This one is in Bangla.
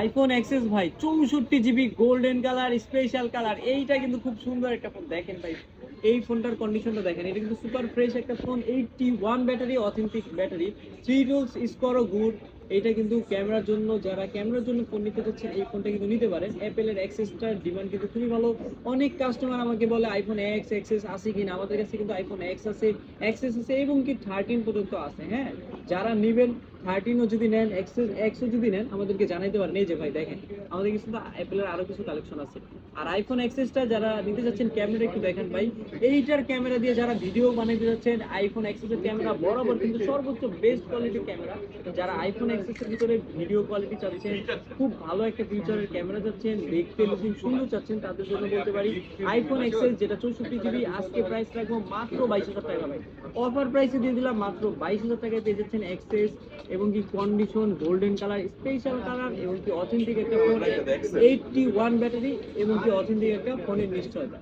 আইফোন এক্সএস ভাই 64 GB golden colour special colour, এইটা কিন্তু খুব সুন্দর একটা ফোন। দেখেন ভাই এই ফোনটার কন্ডিশনটা দেখেন, এটা কিন্তু সুপার ফ্রেশ একটা ফোন। 81 ব্যাটারি, অথেন্টিক ব্যাটারি, 3 টুলস স্কোরও গুড। এটা কিন্তু ক্যামেরার জন্য, যারা ক্যামেরার জন্য ফোন নিতে চাচ্ছেন এই ফোনটা কিন্তু নিতে পারেন। অ্যাপেলের এক্সেসটার ডিমান্ড কিন্তু খুবই ভালো। অনেক কাস্টমার আমাকে বলে আইফোন এক্স এক্সেস আছে কিনা, আমাদের কাছে কিন্তু আইফোন এক্স আছে, এক্সেস আছে এবং কি 13 পর্যন্ত আছে। হ্যাঁ, যারা নেবেন 13ও যদি নেন, এক্সেস এক্সও যদি নেন আমাদেরকে জানাইতে পারেন। এই যে ভাই দেখেন আমাদের কিছু তো অ্যাপেলের আরো কিছু কালেকশন আছে। আর আইফোন এক্সেসটা যারা নিতে যাচ্ছেন ক্যামেরা একটু দেখেন ভাই, এইটার ক্যামেরা দিয়ে যারা ভিডিও বানাইতে যাচ্ছেন, আইফোন এক্সেসের ক্যামেরা বরাবর কিন্তু সর্বোচ্চ বেস্ট কোয়ালিটির ক্যামেরা। যারা আইফোন এক্সেসের ভিতরে ভিডিও কোয়ালিটি চাচ্ছেন, খুব ভালো একটা ফিচারের ক্যামেরা চাচ্ছেন, দেখতে লুকিং সুন্দর চাচ্ছেন, তাদের জন্য বলতে পারি আইফোন এক্সেস, যেটা 64 জিবি। আজকে প্রাইস রাখবো মাত্র 22,000 টাকা ভাই। অফার প্রাইসে দিয়ে দিলাম মাত্র 22,000 টাকায় পেয়ে যাচ্ছেন এক্সেস এবং কি condition golden colour special colour এবং কি অথেন্টিক একটা ফোন, 81 ব্যাটারি এবং কি অথেন্টিক একটা ফোনের নিশ্চয়তা।